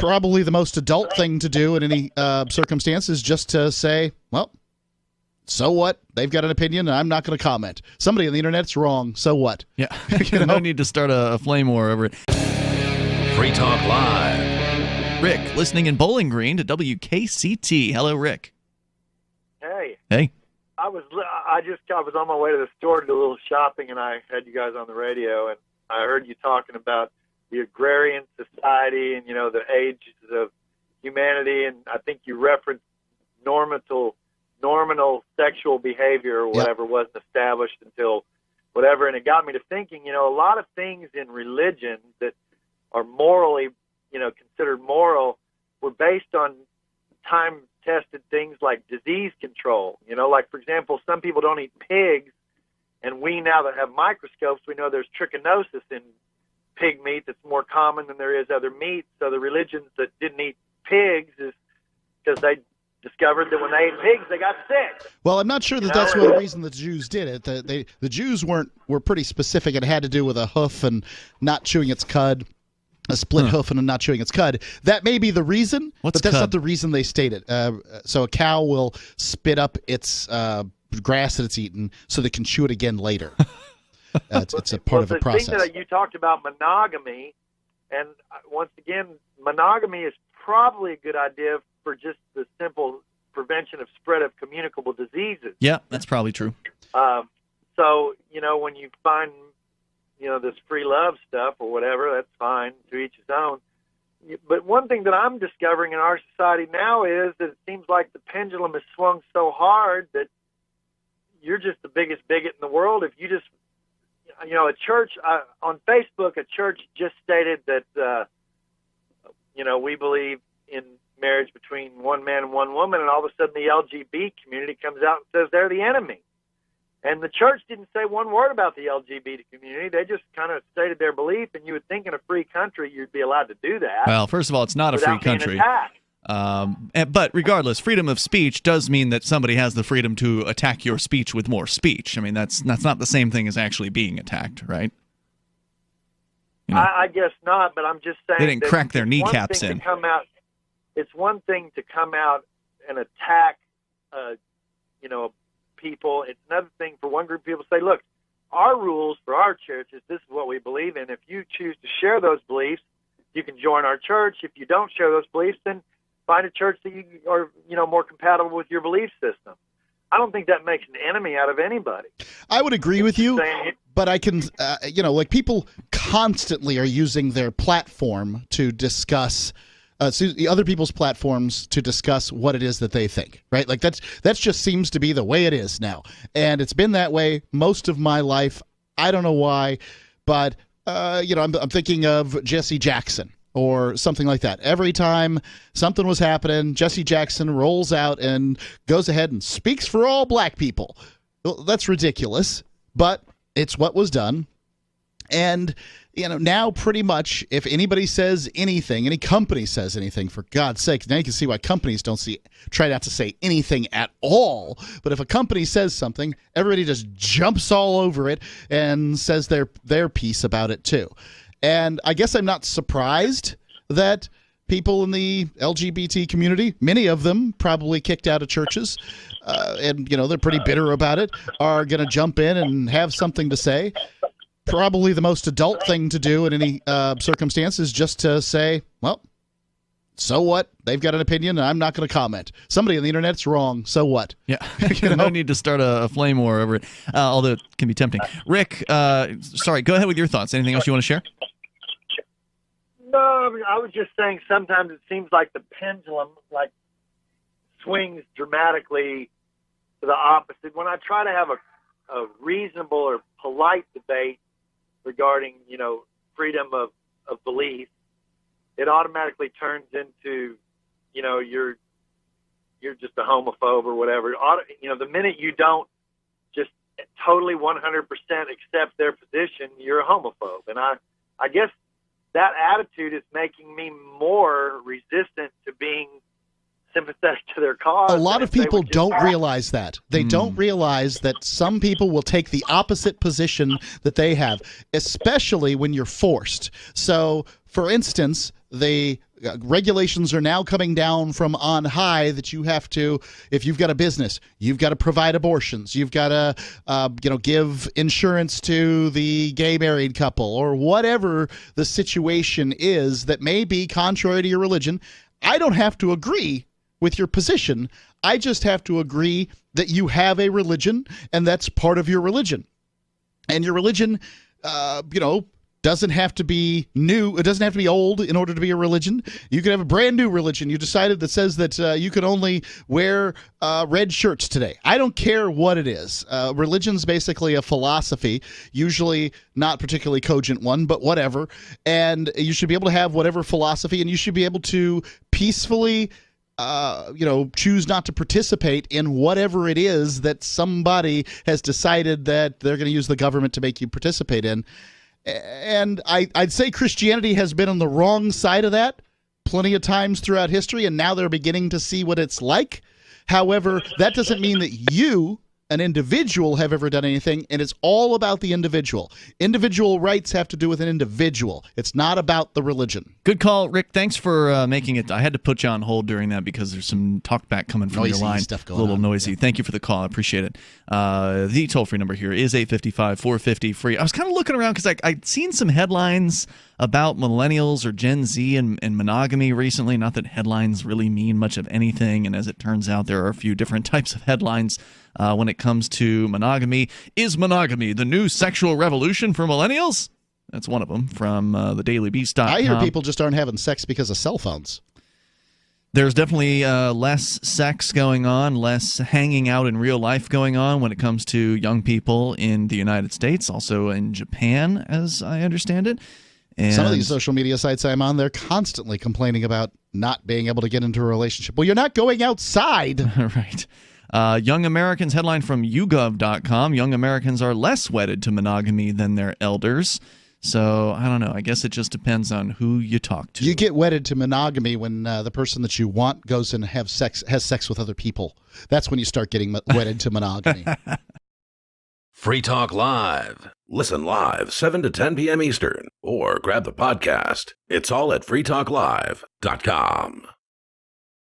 probably the most adult thing to do in any circumstance is just to say, well, so what? They've got an opinion, and I'm not going to comment. Somebody on the internet's wrong. So what? Yeah. No need to start a flame war over it. Free Talk Live. Rick, listening in Bowling Green to WKCT. Hello, Rick. Hey. Hey. I was on my way to the store to do a little shopping, and I had you guys on the radio, and I heard you talking about the agrarian society and, the ages of humanity, and I think you referenced nominal sexual behavior or whatever wasn't established until whatever, and it got me to thinking, a lot of things in religion that are morally, considered moral were based on time-tested things like disease control. Like, for example, some people don't eat pigs, and we now that have microscopes, we know there's trichinosis in pig meat that's more common than there is other meat. So the religions that didn't eat pigs is because they discovered that when they ate pigs, they got sick. Well, I'm not sure that that's the reason the Jews did it. The Jews were pretty specific. It had to do with a hoof and not chewing its cud. A split hoof and not chewing its cud. That may be the reason, but that's not the reason they stated. So a cow will spit up its grass that it's eaten so they can chew it again later. It's a part of a process. The thing that you talked about monogamy, and once again, monogamy is probably a good idea for just the simple prevention of spread of communicable diseases. Yeah, that's probably true. So, when you find this free love stuff or whatever, that's fine, to each his own. But one thing that I'm discovering in our society now is that it seems like the pendulum has swung so hard that you're just the biggest bigot in the world. If you just, a church, on Facebook, a church just stated that, we believe in marriage between one man and one woman, and all of a sudden the LGBT community comes out and says they're the enemy. And the church didn't say one word about the LGBT community. They just kind of stated their belief, and you would think in a free country you'd be allowed to do that. Well, first of all, it's not a free country. But regardless, freedom of speech does mean that somebody has the freedom to attack your speech with more speech. I mean, that's not the same thing as actually being attacked, right? I guess not, but I'm just saying they didn't crack their kneecaps in. It's one thing to come out and attack, people. It's another thing for one group of people to say, look, our rules for our church is this is what we believe in. If you choose to share those beliefs, you can join our church. If you don't share those beliefs, then find a church that you are, more compatible with your belief system. I don't think that makes an enemy out of anybody. I would agree with you, but I can, people constantly are using their platform to discuss other people's platforms to discuss what it is that they think, right? Like that's just seems to be the way it is now. And it's been that way most of my life. I don't know why, but, I'm thinking of Jesse Jackson or something like that. Every time something was happening, Jesse Jackson rolls out and goes ahead and speaks for all black people. Well, that's ridiculous, but it's what was done. And, now pretty much if anybody says anything, any company says anything, for God's sake, now you can see why companies try not to say anything at all. But if a company says something, everybody just jumps all over it and says their piece about it too. And I guess I'm not surprised that people in the LGBT community, many of them probably kicked out of churches, and, they're pretty bitter about it, are going to jump in and have something to say. Probably the most adult thing to do in any circumstance is just to say, well, so what? They've got an opinion, and I'm not going to comment. Somebody on the internet's wrong. So what? Yeah. No need to start a flame war over it, although it can be tempting. Rick, sorry, go ahead with your thoughts. Anything else you want to share? No, I was just saying sometimes it seems like the pendulum swings dramatically to the opposite. When I try to have a reasonable or polite debate regarding, freedom of belief, it automatically turns into, you're just a homophobe or whatever. The minute you don't just totally 100% accept their position, you're a homophobe. And I guess that attitude is making me more resistant to being sympathetic to their cause. A lot of people don't realize that. They don't realize that some people will take the opposite position that they have, especially when you're forced. So, for instance, the regulations are now coming down from on high that you have to, if you've got a business, you've got to provide abortions, you've got to give insurance to the gay married couple, or whatever the situation is that may be contrary to your religion. I don't have to agree with your position. I just have to agree that you have a religion, and that's part of your religion. And your religion, doesn't have to be new. It doesn't have to be old in order to be a religion. You can have a brand new religion you decided that says that you can only wear red shirts today. I don't care what it is. Religion's basically a philosophy, usually not particularly cogent one, but whatever. And you should be able to have whatever philosophy, and you should be able to peacefully choose not to participate in whatever it is that somebody has decided that they're going to use the government to make you participate in. And I'd say Christianity has been on the wrong side of that plenty of times throughout history, and now they're beginning to see what it's like. However, that doesn't mean that you, an individual, have ever done anything, and it's all about the individual. Individual rights have to do with an individual. It's not about the religion. Good call, Rick. Thanks for making it. I had to put you on hold during that because there's some talkback coming from your line. Stuff going a little on. Noisy. Yeah. Thank you for the call. I appreciate it. The toll-free number here is 855-450-FREE. I was kind of looking around because I'd seen some headlines about millennials or Gen Z and monogamy recently. Not that headlines really mean much of anything, and as it turns out, there are a few different types of headlines when it comes to monogamy. Is monogamy the new sexual revolution for millennials? That's one of them from thedailybeast.com. I hear people just aren't having sex because of cell phones. There's definitely less sex going on, less hanging out in real life going on when it comes to young people in the United States, also in Japan, as I understand it. And some of these social media sites I'm on, they're constantly complaining about not being able to get into a relationship. Well, you're not going outside. Right. Young Americans, headline from YouGov.com, young Americans are less wedded to monogamy than their elders. So, I don't know. I guess it just depends on who you talk to. You get wedded to monogamy when the person that you want goes and has sex with other people. That's when you start getting wedded to monogamy. Free Talk Live. Listen live 7 to 10 p.m. Eastern or grab the podcast. It's all at freetalklive.com.